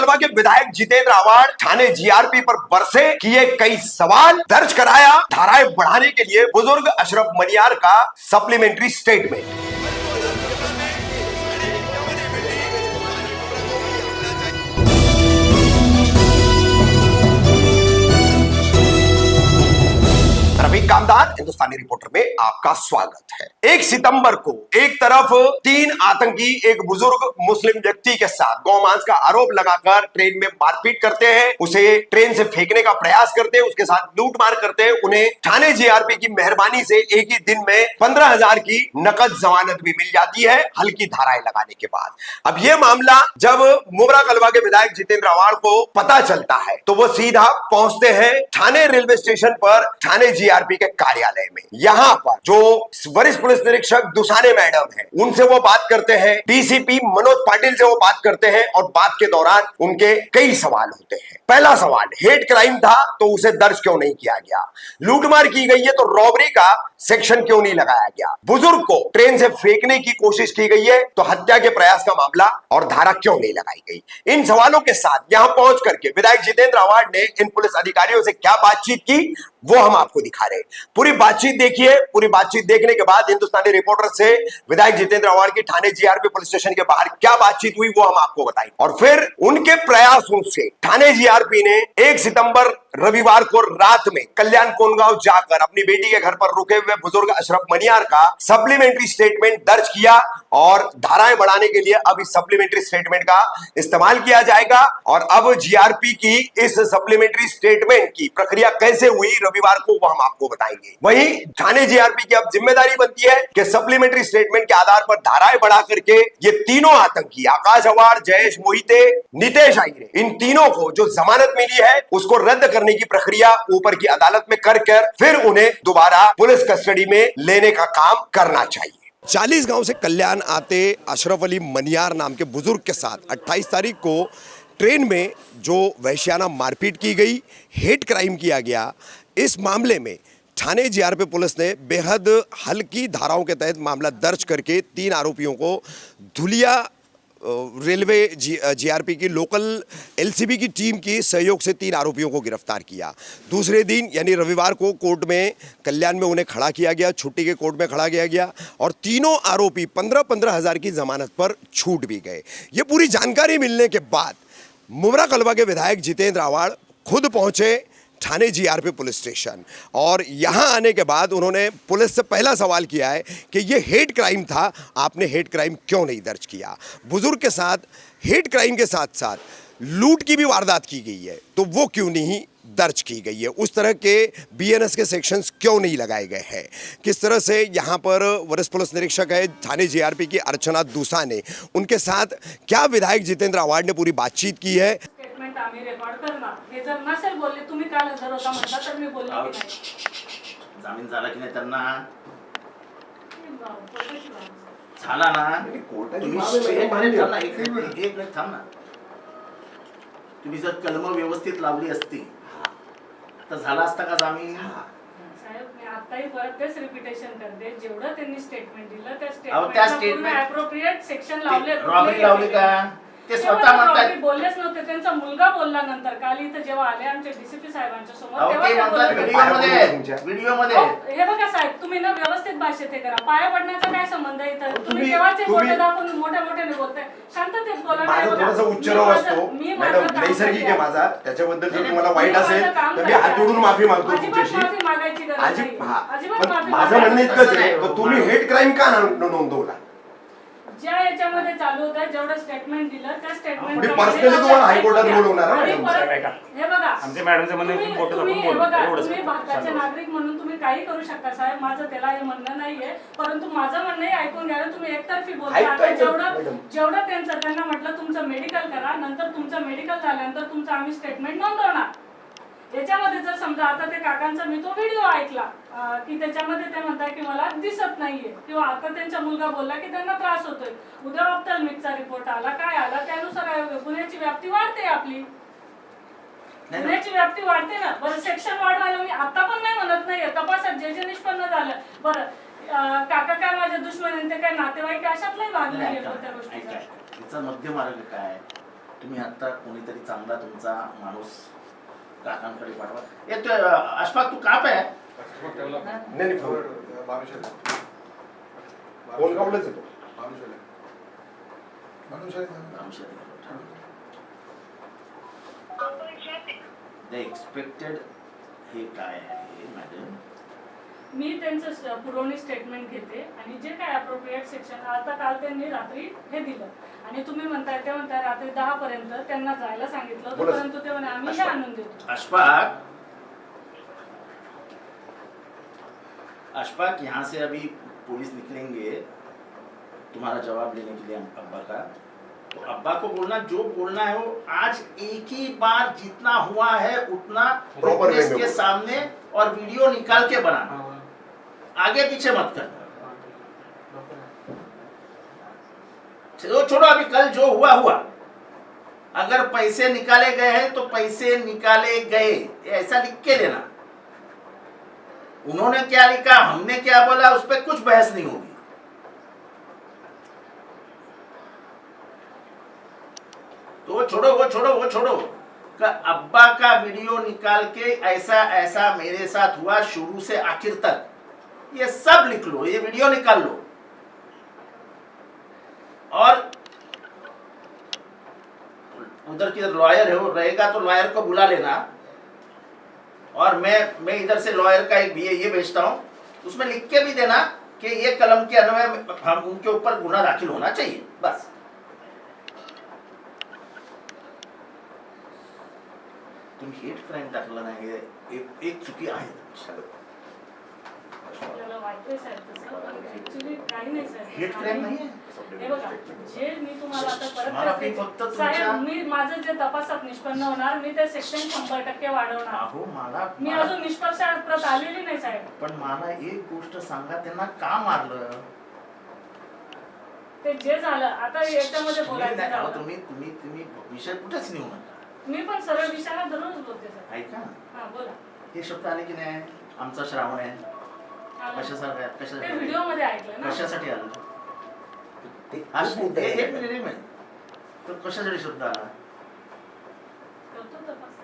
कलवा के विधायक जितेंद्र आवाड़ थाने जीआरपी पर बरसे, किए कई सवाल, दर्ज कराया धाराएं बढ़ाने के लिए बुजुर्ग अशरफ मनियार का सप्लीमेंट्री स्टेटमेंट। रवि कामदार हिंदुस्तानी रिपोर्टर में आपका स्वागत है। 1 सितंबर को एक तरफ 3 आतंकी एक बुजुर्ग मुस्लिम व्यक्ति के साथ गौमांस का आरोप लगाकर ट्रेन में मारपीट करते हैं, उसे ट्रेन से फेंकने का प्रयास करते हैं, उसके साथ लूटमार करते हैं। उन्हें थाने जीआरपी की मेहरबानी से एक ही दिन में 15,000 की नकद जमानत भी मिल जाती है, हल्की धाराएं लगाने के बाद। अब यह मामला जब मुमरा कलवा के विधायक जितेंद्र आवाड़ को पता चलता है तो वो सीधा पहुंचते हैं थाने रेलवे स्टेशन पर, थाने जीआरपी के कार्यालय में। यहाँ पर जो वरिष्ठ पुलिस निरीक्षक दुसाने मैडम हैं, उनसे वो बात करते हैं, डीसीपी मनोज पाटिल से वो बात करते हैं और बात के दौरान उनके कई सवाल होते हैं। पहला सवाल, हेट क्राइम था तो उसे दर्ज क्यों नहीं किया गया? लूटमार की गई है तो रॉबरी का सेक्शन क्यों नहीं लगाया गया? बुजुर्ग को ट्रेन से फेंकने की कोशिश की गई है तो हत्या के प्रयास का मामला और धारा क्यों नहीं लगाई गई? इन सवालों के साथ यहां पहुंच करके विधायक जितेंद्र आवाड़ ने इन पुलिस अधिकारियों से क्या बातचीत की वो हम आपको दिखा रहे हैं। पूरी बातचीत देखिए। पूरी बातचीत देखने के बाद हिंदुस्तानी रिपोर्टर से विधायक जितेंद्र आवाड़ की थाने जीआरपी पुलिस स्टेशन के बाहर क्या बातचीत हुई वो हम आपको बताएंगे। और फिर उनके प्रयासों से थाने जीआरपी ने 1 सितंबर रविवार को रात में कल्याण कोनगांव जाकर अपनी बेटी के घर पर रुके हुए बुजुर्ग अशरफ मनियार का सप्लीमेंट्री स्टेटमेंट दर्ज किया और धाराएं बढ़ाने के लिए अब इस सप्लीमेंट्री स्टेटमेंट का इस्तेमाल किया जाएगा। और अब जीआरपी की इस सप्लीमेंट्री स्टेटमेंट की प्रक्रिया कैसे हुई रविवार को वो हम आपको बताएंगे। वहीं थाने जीआरपी की अब जिम्मेदारी बनती है कि सप्लीमेंट्री स्टेटमेंट के आधार पर धाराएं बढ़ा करके ये तीनों आतंकी आकाश अवाड़, जयेश मोहिते, नितेश आहिरे, इन तीनों को जो जमानत मिली है उसको रद्द करने की प्रक्रिया ऊपर की अदालत में कर फिर उन्हें दोबारा पुलिस कस्टडी में लेने का काम करना चाहिए। 40 गांव से कल्याण आते अशरफ अली मनियार नाम के बुजुर्ग के साथ 28 तारीख को ट्रेन में जो वहशियाना मारपीट की गई, हेट क्राइम किया गया, इस मामले में थाने जीआरपी पुलिस ने बेहद हल्की धाराओं के तहत मामला दर्ज करके 3 आरोपियों को धुलिया रेलवे जीआरपी की लोकल एलसीबी की टीम की सहयोग से 3 आरोपियों को गिरफ्तार किया। दूसरे दिन यानी रविवार को कोर्ट में कल्याण में उन्हें खड़ा किया गया, छुट्टी के कोर्ट में खड़ा किया गया और तीनों आरोपी 15-15 हज़ार की जमानत पर छूट भी गए। ये पूरी जानकारी मिलने के बाद मुमरा कलवा के विधायक जितेंद्र आवाड़ खुद पहुंचे थाने जीआरपी पुलिस स्टेशन और यहां आने के बाद उन्होंने पुलिस से पहला सवाल किया है कि ये हेट क्राइम था, आपने हेट क्राइम क्यों नहीं दर्ज किया? बुजुर्ग के साथ हेट क्राइम के साथ साथ लूट की भी वारदात की गई है तो वो क्यों नहीं दर्ज की गई है? उस तरह के बीएनएस के सेक्शंस क्यों नहीं लगाए गए हैं? किस तरह से यहाँ पर वरिष्ठ पुलिस निरीक्षक है थाने जीआरपी की अर्चना दुसाने, उनके साथ क्या विधायक जितेंद्र आवाड़ ने पूरी बातचीत की है? आम्ही रेकॉर्ड करणार हे जर नसेल बोलले तुम्ही काल हजर होता म्हणता तर मी बोलले की नाही जामीन झाला की नाही त्यांना झाला ना एक थांब ना तुम्ही जर कलम व्यवस्थित लावली असती तर झाला असता का जामीन? साहेब मी आताही परत तेच रिपीटेशन करते, जेवढं त्यांनी स्टेटमेंट दिलं त्या स्टेटमेंट ॲप्रोप्रिएट सेक्शन लावले, रॉबरी लावली का? ते स्वतः म्हणतात बोललेच नव्हते, त्यांचा मुलगा बोलला नंतर काल इथं जेव्हा आले आमच्या डीसीपी साहेबांच्या समोर व्हिडिओ मध्ये हे बघा साहेब तुम्ही ना व्यवस्थित भाषेत हे करा, पाया पडण्याचा काय संबंध आहे इथं? तुम्ही केव्हाचे फोटो दाखवून मोठ्या मोठ्याने बोलताय, शांततेत बोला. माझा थोडासा उच्चार असतो मॅडम, नैसर्गिक आहे माझा, त्याच्याबद्दल जर तुम्हाला वाईट असेल तर मी हात जोडून माफी मागतो तुमच्याशी. माफी मागायची गरज नाही. माझं म्हणणं इतकंच आहे की तुम्ही हेट क्राइम का नोंदवला? ज्या याच्यामध्ये चालू होतं जेवढं स्टेटमेंट दिलं त्या स्टेटमेंट पर्सनली तुम्हाला हायकोर्टात बोलवणार हे बघा आमचे मॅडमचे म्हणणे फोटो दाखवून तुम्ही भारताचे नागरिक म्हणून तुम्ही काही करू शकता साहेब, माझं त्याला हे म्हणणं नाहीये, परंतु माझं म्हणणं ऐकून घ्या. तुम्ही एकतर्फी बोलता. जेवढं त्यांना म्हटलं तुमचं मेडिकल करा, नंतर तुमचं मेडिकल झाल्यानंतर तुमचं आम्ही स्टेटमेंट नोंदवणार. याच्यामध्ये जर समजा आता ते काकांचा मी तो व्हिडिओ ऐकला की त्याच्यामध्ये ते म्हणतात की मला दिसत नाहीये, किंवा आता त्यांचा मुलगा बोलला की त्यांना त्रास होतोय, उद्या ऑप्थॅल्मिकचा रिपोर्ट आला, काय आला, त्यानुसार गुन्ह्याची व्याप्ती वाढते, आपली गुन्ह्याची व्याप्ती वाढते ना. बरं सेक्शन वाढवायला मी आता पण नाही म्हणत नाहीये, तपासात जे निष्पन्न झालं. बरं काका काय माझे दुश्मन ते काय नातेवाईक अशातलाही भाग नाही त्या गोष्टीचा. मध्य मार्ग काय? तुम्ही आता कोणीतरी चांगला तुमचा माणूस काकांकडे पाठवा. येतोय अशफाक, तू का पे नाही नाही, फोन कावलंच येतो. एक्सपेक्टेड हे काय आहे मॅडम? मी त्यांचं पुरवणी स्टेटमेंट घेते आणि जे काय अप्रोप्रिएट सेक्शन, आता काल त्यांनी रात्री हे दिलं आणि तुम्ही म्हणताय ते म्हणताय रात्री 10 पर्यंत त्यांना जायला सांगितलं होतं, परंतु ते म्हणे आम्ही हे आणून देतो. अशफाक, यहाँ से अभी पुलिस निकलेंगे तुम्हारा जवाब लेने के लिए अब्बा का. तो अब्बा को बोलना जो बोलना है वो आज एक ही बार जितना हुआ है उतना Proper way witness में के बोलो. सामने और वीडियो निकाल के बनाना, आगे पीछे मत करना. चलो छोड़ो, अभी कल जो हुआ हुआ. अगर पैसे निकाले गए हैं तो पैसे निकाले गए, ऐसा लिख के लेना. उन्होंने क्या लिखा, हमने क्या बोला, उस पर कुछ बहस नहीं होगी. तो वो छोड़ो का अब्बा का वीडियो निकाल के ऐसा ऐसा मेरे साथ हुआ शुरू से आखिर तक, ये सब लिख लो, ये वीडियो निकाल लो. और उधर की लॉयर है, वो रहेगा तो लॉयर को बुला लेना. और मैं इधर से लॉयर का एक ये भेजता हूं, उसमें लिख के भी देना कि ये कलम के अन्वय हम उनके ऊपर गुना दाखिल होना चाहिए. बस तुम्ही हेट क्राईम टाकला नाही, एक चुकी आहे. आपल्याला वाटतंय साहेब तसं, पण ऍक्च्युली काही नाही साहेब. हेट क्राईम नाही आहे. हे बघा, जे मी तुम्हाला मला आता मी फक्त परत साहेब, मी माझं जे तपासात निष्पन्न होणार, मी ते सेक्शन 100% वाढवणार. अहो मी अजून निष्पक्ष प्रत आलेली नाही साहेब. पण मला एक गोष्ट सांगा, त्यांना का मारलं? ते जे झालं आता याच्यामध्ये बोलायचं अहो, झालं. तुम्ही विषय कुठेच नेऊ नका. मी पण सरळ विषयाला धरूनच बोलते साहेब. ऐका, हा बोला. हे शब्द आले की नाही, आमचा श्रावण आहे, आलं. कशासाठी ते कशासाठी व्हिडिओ मध्ये ऐकलं ना. कशासाठी आलं? ते एक मिनिट. तर कशासाठी शब्द आला? करतो तपास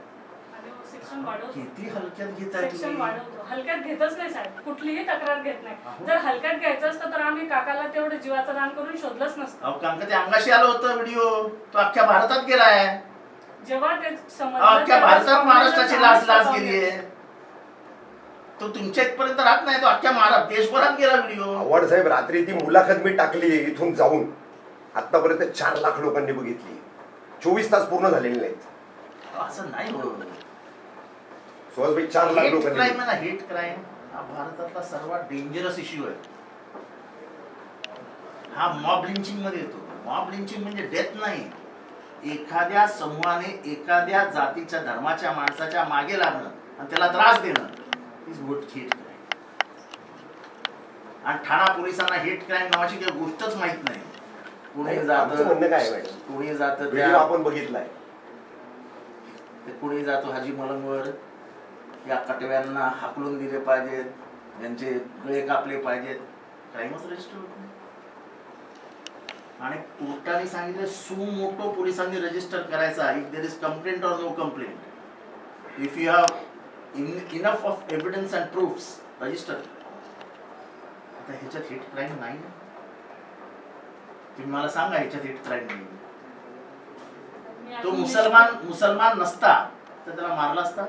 आणि सेक्शन वाढवतो. किती हलक्यात घेताय सेक्शन तुम्ही? वाढवतो. हलक्यात घेतच नाही साहेब, कुठलीही तक्रार घेत नाही. अहो. जर हलक्यात घ्यायचं असतं तर आम्ही काकाला तेवढं जीवाचं दान करून शोधलंच नसतं. अहो, कारण का ते अंगाशी आलं होतं व्हिडिओ, तो अख्ख्या भारतात गेलाय. जेव्हा ते समजलं अख्ख्या तेव्हा भारतात महाराष्ट्राची लाच समजलं. गेली आहे. तो तुमच्या इथपर्यंत राहत नाही, तो अख्ख्या महाराष्ट्र देशभरात गेला व्हिडिओ. आव्हाड साहेब, रात्री ती मुलाखत मी टाकली इथून जाऊन, आतापर्यंत 4 लाख लोकांनी बघितली. 24 तास पूर्ण झालेले नाहीत. असं नाही होत. सुहासभाई, 4 लाख हेट लोकांनी क्राईम आहे ना, हेट क्राईम हा भारतातला सर्वात डेंजरस इश्यू आहे. हा मॉब लिंचिंग मध्ये येतो. मॉब लिंचिंग म्हणजे डेथ नाही, एखाद्या समूहाने एखाद्या जातीच्या धर्माच्या माणसाच्या मागे लागणं आणि त्याला त्रास देणं इज व्हॉट हेट क्राईम. आणि ठाणा पोलिसांना हेट क्राईम नावाची काही गोष्टच माहित नाही. कुणी आमचं म्हणणं काय आहे जात मॅडम? कुणी जात व्हिडिओ आपण बघितलाय. कुणी जातो हाजी मलंगवर, या कटव्यांना हाकलून दिले पाहिजेत, यांचे गळे कापले पाहिजेत, क्राईमच रजिस्टर होत नाही. आणि कोर्टाने सांगितलं सुमोटो पोलिसांनी रजिस्टर करायचा, if there is complaint or no complaint, if you have enough of evidence and proofs register. आता ह्याच्यात हेट क्राईम नाही ना, तुम्ही मला सांगा ह्याच्यात हेट क्राईम नाही. मी तो अजून मुसलमान नसता तर त्याला मारला असता.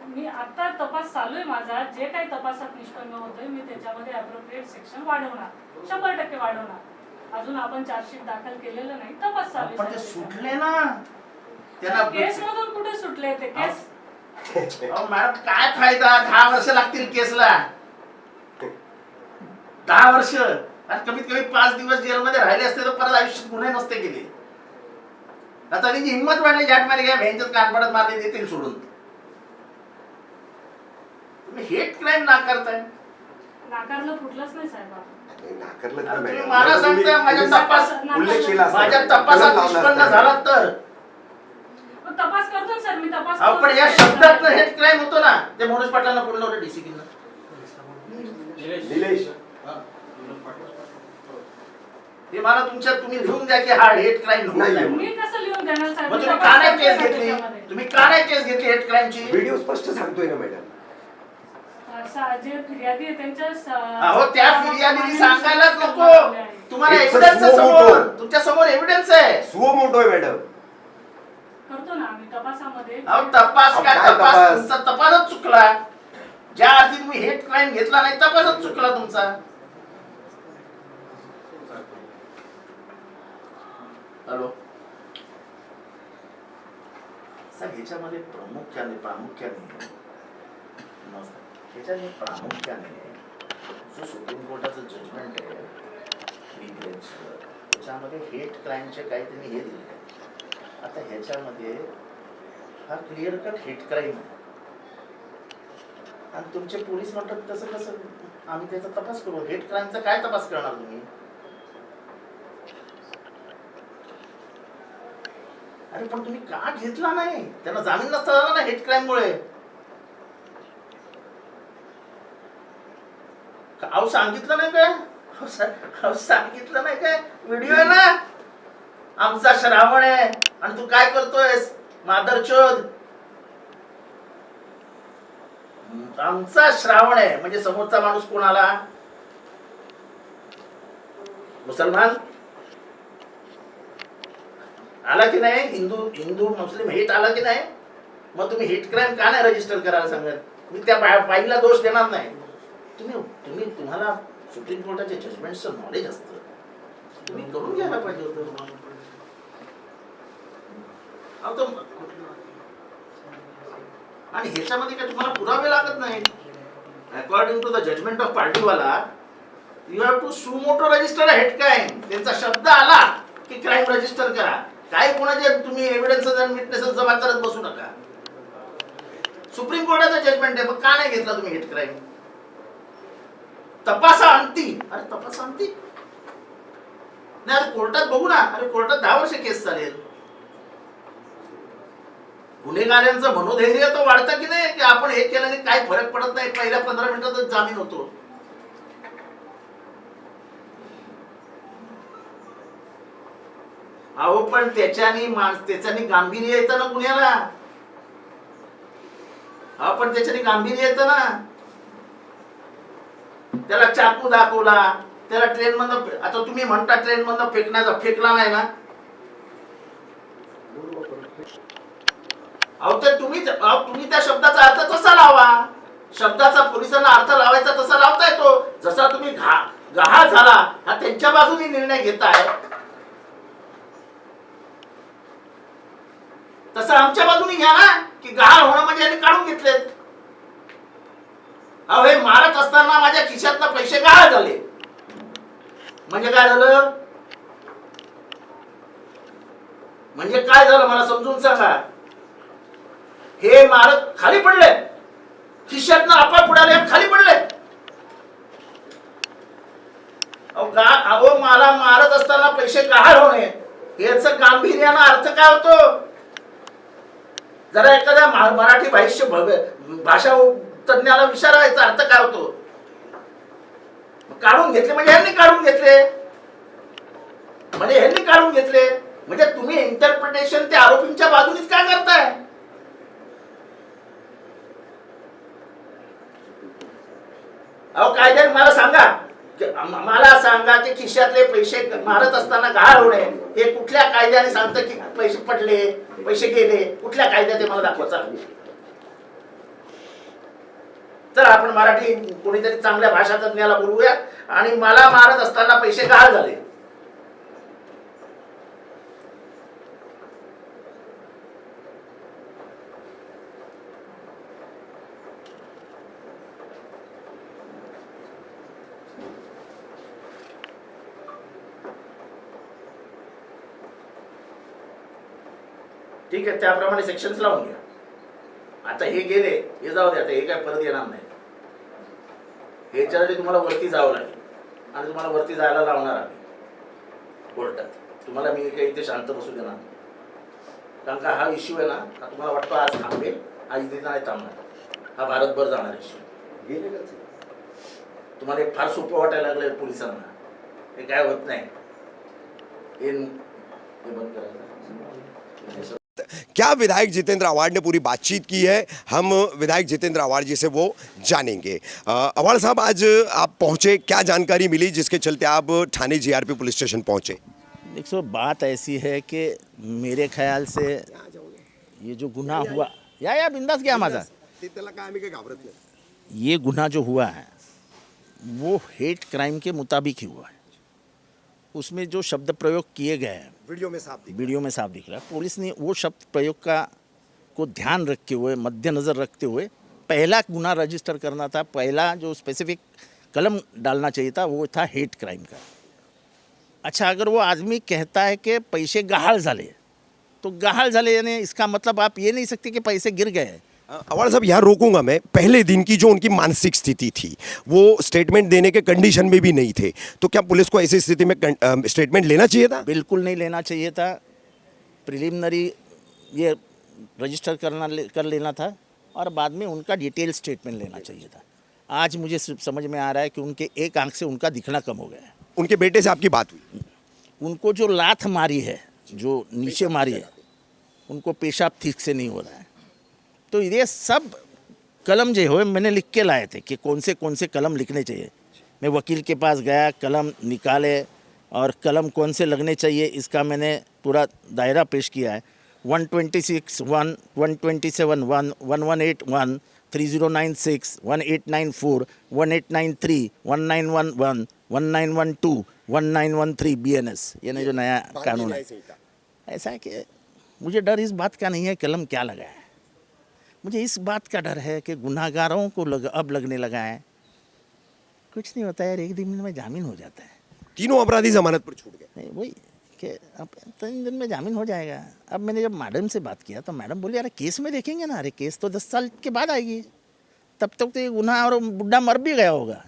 मी आता तपास चालू आहे माझा, जे काही तपासात निष्पन्न होतोय मी त्याच्यामध्ये अप्रोप्रिएट सेक्शन वाढवणार, 100% वाढवणार. अजून आपण चार्जशीट दाखल केलेलं नाही, तपास चालू पण ते आहे. सुटले ना त्यांना. केस मधून कुठे सुटले ते केस? अहो मॅडम, काय फायदा, 10 वर्ष लागतील केसला. 10 वर्ष आणि कमीत कमी 5 दिवस जेलमध्ये राहिले असते तर परत आयुष्यात गुन्हे नसते केले. आता त्यांची हिंमत वाढली, झाट मारी घ्या, भ्यांच्यात कानपडत मारले, देतील सोडून. तुम्ही हेट क्राईम नाकारताय. नाकारलं कुठलंच नाही साहेब. नाकारलं आता तर तुम्ही मॅडम. मला सांगताय माझ्या तपास उल्लेख केला असता. माझ्या तपासात कलम लावला निष्पन्न असता. झाला तर. मग तपास करतो ना सर, मी तपास अहो, पण या शब्दात हेट क्राईम होतो ना, ते मनोज पाटलांना बोललो होतं डीसीपीला. निलेश, हे मला तुम्ही लिहून द्या की हा हेट क्राईम नाही. मी कसं लिहून देणार साहेब? मग मी तुम्ही तपास का नाही करते केस ना घेतली त्याच्यामध्ये. तुम्ही का नाही केस घेतली हेट क्राईमची व्हिडिओ स्पष्ट सांगतोय ना मॅडम. जे फिर्यादी आहे त्यांच्या अहो त्या फिर्यादीने सांगायलाच नको तुम्हाला It's a एव्हिडन्स suo समोर moto. तुमच्या समोर एव्हिडन्स आहे सुओ मोठो आहे मॅडम. करतो ना आम्ही तपासामध्ये. अहो तपास अहो, काय काय तपास तपास? तुमचा तपासच चुकला ज्या अर्थी तुम्ही हेट क्राईम घेतला नाही तपासच चुकला तुमचा. हॅलो साहेब ह्याच्यामध्ये प्रामुख्याने जो सुप्रीम कोर्टाचं जजमेंट आहे त्याच्यामध्ये हेट क्राईमचे काही त्यांनी हे दिले आहे. आता ह्याच्यामध्ये हा क्लिअर कट हेट क्राईम आहे आणि तुमचे पोलीस म्हणतात तसं कसं आम्ही त्याचा तपास करू. हेट क्राईमचा काय तपास करणार तुम्ही? अरे पण तुम्ही का घेतला नाही? त्यांना जामीन नसता झाला ना हेट क्राईम मुळे. अहो सांगितलं नाही काय? सांगितलं नाही काय? व्हिडिओ आहे ना आमचा श्रावण आहे आणि तू काय करतोयस मादरचोद. आमचा श्रावण आहे म्हणजे समोरचा माणूस कोण आला? मुसलमान आला की नाही? हिंदू मुस्लिम हेट आला की नाही? मग तुम्ही हेट क्राईम का नाही रजिस्टर करायला सांगत? मी त्या बाईला दोष देणार नाही. तुम्हाला सुप्रीम कोर्टाच्या जजमेंटचं नॉलेज असतं तुम्ही करून घ्यायला पाहिजे होतं. आणि ह्याच्यामध्ये काय तुम्हाला पुरावे लागत नाही. According to the judgment of Pardiwala you have to suo motu register hate crime. त्यांचा शब्द आला की क्राईम रजिस्टर करा. काय कोणाचे तुम्ही एव्हिडन्सेस आणि विटनेसेस जमा करत बसू नका. सुप्रीम कोर्टाचा जजमेंट आहे मग का नाही घेतला तुम्ही हेट क्राईम? तपासा अंती. अरे तपासा अंती नाही. अरे कोर्टात बघू ना. अरे कोर्टात 10 वर्ष केस चालेल. गुन्हेगारांचं मनोधैर्य तर वाढतं की नाही की आपण हे केल्याने काही फरक पडत नाही पहिल्या 15 मिनिटातच जामीन होतो. अहो पण त्याच्यानी गांभीर्य येतं ना गुन्ह्याला. अहो पण त्याच्याने गांभीर्य येतं ना. त्याला चाकू दाखवला त्याला ट्रेन मधनं आता तुम्ही म्हणता ट्रेन मधनं फेकला नाही ना. अहो तर तुम्ही त्या शब्दाचा अर्थ तसा लावा. शब्दाचा पोलिसांना अर्थ लावायचा तसा लावता येतो. जसा तुम्ही गहाळ झाला हा त्यांच्या बाजूने निर्णय घेताय तसं आमच्या बाजूने घ्या ना की गहाळ होणं म्हणजे यांनी काढून घेतलेत. अहो हे मारत असताना माझ्या खिशातनं पैसे गहाळ झाले म्हणजे काय झालं? म्हणजे काय झालं मला समजून सांगा. हे मारत खाली पडले खिशातनं आपा पुढाले खाली पडले. अहो मला मारत असताना पैसे गहाळ होणे याच गांभीर्यानं अर्थ काय होतो? जरा एखाद्या मराठी भाषा तज्ञाला विचारायचा अर्थ काय होतो? काढून घेतले म्हणजे ह्यांनी काढून घेतले म्हणजे तुम्ही इंटरप्रिटेशन त्या आरोपींच्या बाजूनेच काय करताय? अहो कायद्याने मला सांगा की खिशातले पैसे मारत असताना गहाळ होणे हे कुठल्या कायद्याने सांगतं की पैसे पडले पैसे गेले? कुठल्या कायद्यात ते मला दाखवा. तर आपण मराठी कोणीतरी चांगल्या भाषा तज्ञाला बोलूया आणि मला मारत असताना पैसे गहाळ झाले. ठीक आहे त्याप्रमाणे सेक्शन्स लावून घ्या. आता हे गेले हे जाऊ दे. आता हे काय परत येणार नाही. ह्याच्यासाठी तुम्हाला वरती जावं लागेल आणि तुम्हाला वरती जायला लावणार आम्ही कोर्टात. तुम्हाला मी काही इथे शांत बसू देणार नाही. कारण का हा इश्यू आहे ना हा तुम्हाला वाटतो आज थांबेल. आज इथे नाही थांबणार. हा भारतभर जाणार इश्यू. तुम्हाला एक फार सोपं वाटायला लागलं पोलिसांना. हे काय होत नाही. ये बंद करा। क्या विधायक जितेंद्र आवाड ने पूरी बातचीत की है, हम विधायक जितेंद्र आवाड जी से वो जानेंगे। आवाड साहब, आज आप पहुंचे, क्या जानकारी मिली जिसके चलते आप थाने जीआरपी पुलिस स्टेशन पहुंचे? देखो, बात ऐसी है कि मेरे ख्याल से ये जो गुनाह हुआ, या बिंदास गया माझा, ये गुनाह जो हुआ है वो हेट क्राइम के मुताबिक ही हुआ है। उसमें जो शब्द प्रयोग किए गए हैं वीडियो में साफ दिख रहा है। पुलिस ने वो शब्द प्रयोग को ध्यान रखते हुए, मद्देनज़र रखते हुए पहला गुनाह रजिस्टर करना था। पहला जो स्पेसिफिक कलम डालना चाहिए था वो था हेट क्राइम का। अच्छा, अगर वो आदमी कहता है कि पैसे गहाळ झाले, तो गहाळ झाले यानी इसका मतलब आप ये नहीं सकते कि पैसे गिर गए। आवाड साहब, यहाँ रोकूंगा मैं। पहले दिन की जो उनकी मानसिक स्थिति थी, वो स्टेटमेंट देने के कंडीशन में भी नहीं थे, तो क्या पुलिस को ऐसी स्थिति में स्टेटमेंट लेना चाहिए था? बिल्कुल नहीं लेना चाहिए था। प्रिलिमिनरी ये रजिस्टर कर लेना था और बाद में उनका डिटेल स्टेटमेंट लेना चाहिए था। आज मुझे समझ में आ रहा है कि उनके एक आंख से उनका दिखना कम हो गया है। उनके बेटे से आपकी बात हुई? उनको जो लात मारी है, जो नीचे मारी है, उनको पेशाब ठीक से नहीं हो रहा है। तो ये सब कलम जो है मैंने लिख के लाए थे कि कौन से कलम लिखने चाहिए। मैं वकील के पास गया, कलम निकाले और कलम कौन से लगने चाहिए इसका मैंने पूरा दायरा पेश किया है। 126(1), 127(1), 1181, 3096, 1894, 1893, 1911, 1912, 1913 BNS, यानी जो नया कानून है। ऐसा है कि मुझे डर इस बात का नहीं है कलम क्या लगा है, मुझे इस बात का डर है कि गुनाहगारों को अब लगने लगा है कुछ नहीं होता यार, एक दिन में जामीन हो जाता है। तीनों अपराधी जमानत पर छूट गए। नहीं, वही कि अब 3 दिन में जामीन हो जाएगा। अब मैंने जब मैडम से बात किया तो मैडम बोली, अरे केस में देखेंगे ना, अरे केस तो 10 साल के बाद आएगी, तब तक तो ये गुनाह और बुढ़ा मर भी गया होगा,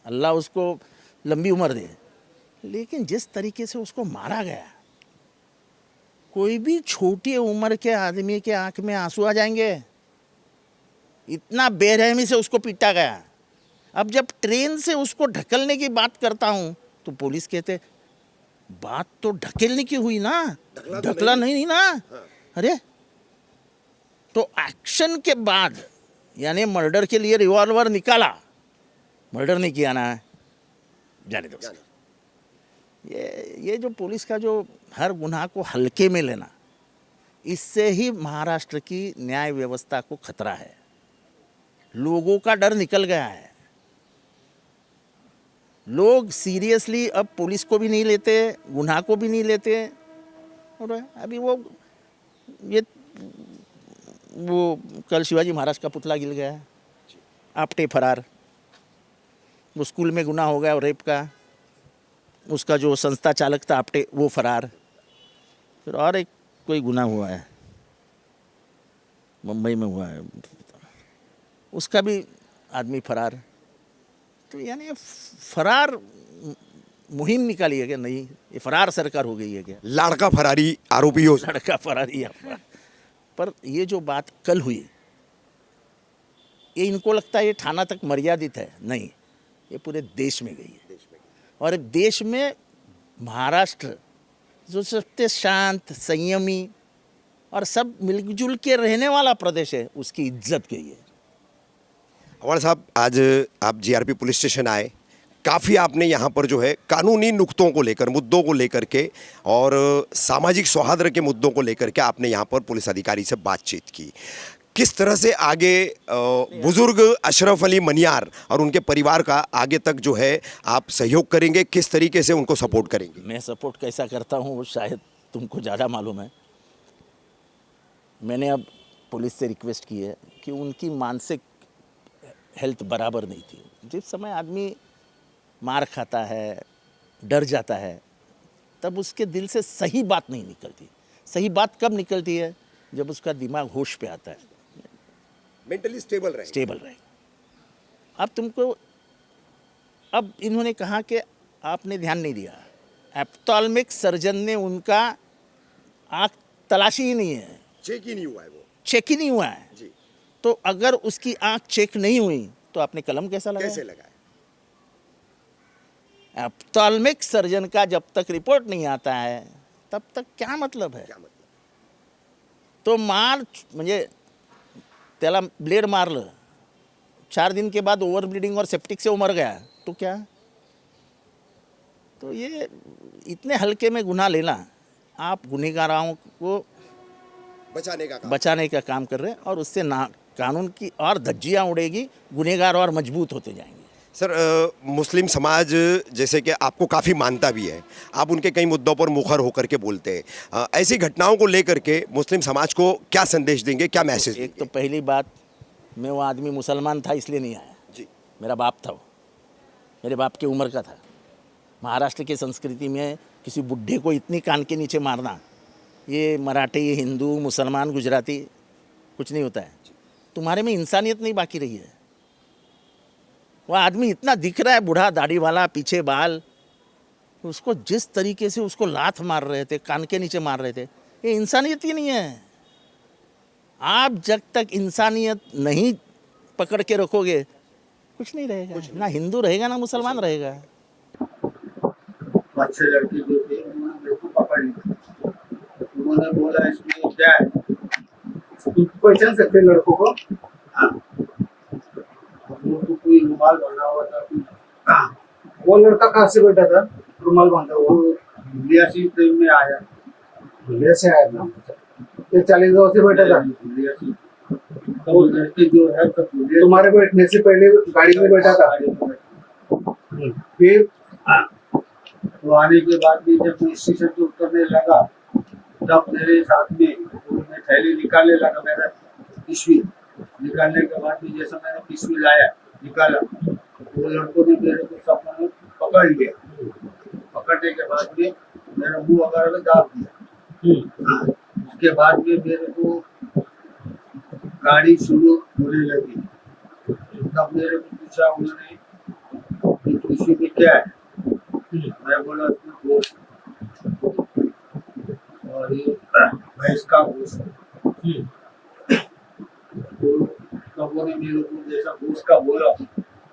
अल्लाह उसको लंबी उम्र दे। लेकिन जिस तरीके से उसको मारा गया, कोई भी छोटी उम्र के आदमी के आंख में आंसू आ जाएंगे, इतना बेरहमी से उसको पीटा गया। अब जब ट्रेन से उसको ढकलने की बात करता हूँ तो पुलिस कहते बात तो ढकेलने की हुई ना, ढकला नहीं ना। अरे तो एक्शन के बाद यानी मर्डर के लिए रिवॉल्वर निकाला, मर्डर नहीं किया ना, जाने दो। ये जो पुलिस का जो हर गुनाह को हल्के में लेना, इससे ही महाराष्ट्र की न्याय व्यवस्था को खतरा है। लोगों का डर निकल गया है, लोग सीरियसली अब पुलिस को भी नहीं लेते, गुनाह को भी नहीं लेते। और अभी वो कल शिवाजी महाराज का पुतला गिर गया, आपटे फरार। वो स्कूल में गुनाह हो गया रेप का, उसका जो संस्था चालक था आपटे, वो फरार। फिर और एक कोई गुनाह हुआ है, मुंबई में हुआ है, उसका भी आदमी फरार। तो यानी फरार मुहिम निकाली है क्या? नहीं, ये फरार सरकार हो गई है क्या? लड़का फरारी आरोपी हो। लड़का फरारी पर ये जो बात कल हुई, ये इनको लगता है ये थाना तक मर्यादित है, नहीं, ये पूरे देश में गई है। और देश में महाराष्ट्र जो सबसे शांत, संयमी और सब मिलजुल के रहने वाला प्रदेश है, उसकी इज्जत गई है। आवाड साहब, आज आप जीआरपी पुलिस स्टेशन आए, काफ़ी आपने यहाँ पर जो है कानूनी नुक्तों को लेकर, मुद्दों को लेकर के और सामाजिक सौहार्द के मुद्दों को लेकर के आपने यहाँ पर पुलिस अधिकारी से बातचीत की। किस तरह से आगे बुजुर्ग अशरफ अली मनियार और उनके परिवार का आगे तक जो है आप सहयोग करेंगे, किस तरीके से उनको सपोर्ट करेंगे? मैं सपोर्ट कैसा करता हूँ वो शायद तुमको ज़्यादा मालूम है। मैंने अब पुलिस से रिक्वेस्ट की है कि उनकी मानसिक हेल्थ बराबर नहीं थी। जिस समय आदमी मार खाता है, डर जाता है, तब उसके दिल से सही बात नहीं निकलती। सही बात कब निकलती है? जब उसका दिमाग होश पे आता है, मेंटली स्टेबल रहे। अब इन्होंने कहा कि आपने ध्यान नहीं दिया, एप्थाल्मिक सर्जन ने उनका आँख तलाशी ही नहीं है, चेक ही नहीं हुआ है, वो चेक ही नहीं हुआ है जी। तो अगर उसकी आँख चेक नहीं हुई तो आपने कलम कैसा लगाया? कैसे लगाया? ऑप्थेल्मिक सर्जन का जब तक रिपोर्ट नहीं आता है तब तक क्या मतलब है? तो मार म्हणजे त्याला ब्लेड मारलं, 4 दिन के बाद ओवर ब्लीडिंग और सेप्टिक से वो मर गया, तो क्या? तो ये इतने हल्के में गुनाह लेना, आप गुनहगारों को बचाने का काम कर रहे हैं और उससे ना कानून की और धज्जियाँ उड़ेगी, गुनहगार और मजबूत होते जाएंगे। सर मुस्लिम समाज जैसे कि आपको काफ़ी मानता भी है, आप उनके कई मुद्दों पर मुखर होकर के बोलते हैं, ऐसी घटनाओं को लेकर के मुस्लिम समाज को क्या संदेश देंगे, क्या मैसेज एक तो पहली बात, मैं वो आदमी मुसलमान था इसलिए नहीं आया जी। मेरा बाप था वो, मेरे बाप की उम्र का था। महाराष्ट्र की संस्कृति में किसी बुढ़े को इतनी कान के नीचे मारना, ये मराठी, हिंदू, मुसलमान, गुजराती कुछ नहीं होता है। तुम्हारे में इंसानियत नहीं बाकी रही है। वह आदमी इतना दिख रहा है, बूढ़ा, दाढ़ी वाला, पीछे बाल, उसको जिस तरीके से उसको लात मार रहे थे, कान के नीचे मार रहे थे, ये इंसानियत ही नहीं है। आप जब तक इंसानियत नहीं पकड़ के रखोगे कुछ नहीं रहेगा, ना हिंदू रहेगा ना मुसलमान रहेगा। अच्छे लड़के जो थे उन्होंने मेरे को पकड़ लिया, उन्होंने बोला इसमें क्या है, तुम पहचान सकते लड़कों को? हाँ, वो तो कोई रुमाल बना हुआ था, वो लड़का कहाँ से बैठा था रुमाल बांधा? वो इंडिया से ट्रेन में आया, इंडिया से आया ना, ये 40 गाँव से बैठा था इंडिया से। तो वो लड़के जो है तुम्हारे बैठने से पहले गाड़ी में बैठा था, फिर तो आने के बाद भी जब मैं स्टेशन से उतरने लगा तब मेरे साथ में मैं थैली निकालने लगा, मेरा पिशवी निकालने के बाद भी जैसा मैंने पिशवी लाया निकाला, वो लड़कों ने मेरे को सब ने पकड़ लिया। पकड़ने के बाद में मेरा मुंह वगैरह में दाब दिया। उसके बाद में मेरे को गाड़ी शुरू होने लगी, तब मेरे को पूछा उन्होंने कि पिशवी में क्या है? मैं बोला उसमें गोश्त और ये भैंस का गोश्त। तो लोगों ने मेरे को जैसा गोश्त का बोला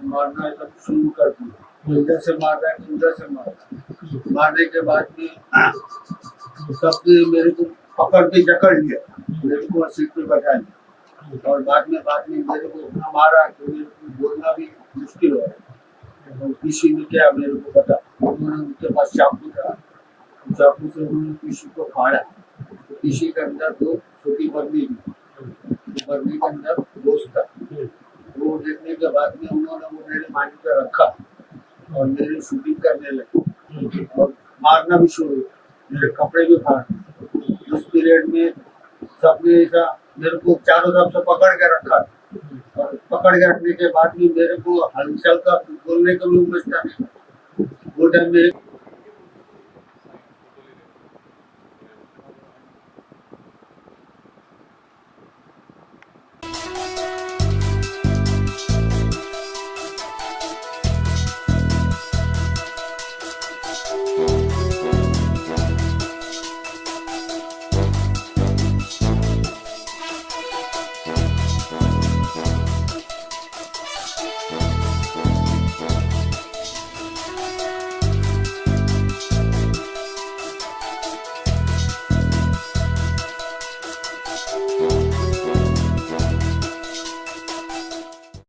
मारना सब शुरू कर दिया, इधर से मार रहा है उधर से मार रहा है। मारने के बाद में सबने मेरे को पकड़ के जकड़ लिया, मेरे को सीट पे बैठा लिया और बाद में मेरे को इतना मारा कि मेरे को बोलना भी मुश्किल हो रहा है। किसी ने क्या मेरे को पता, उन्होंने उनके पास चाकू था, चाकू से उन्होंने किसी को फाड़ा, किसी के अंदर दो छोटी बर्नी थी, बर्नी के अंदर गोश्त था। वो देखने के बाद में उन्होंने वो मेरे माटी पे रखा और मेरी शूटिंग करने लगे और मारना भी शुरू, मेरे कपड़े भी फाड़। उस पीरियड में सबने ऐसा मेरे को चारों तरफ से पकड़ के रखा और पकड़ के रखने के बाद में मेरे को हलचल का बोलने का भी बचता नहीं। वो टाइम में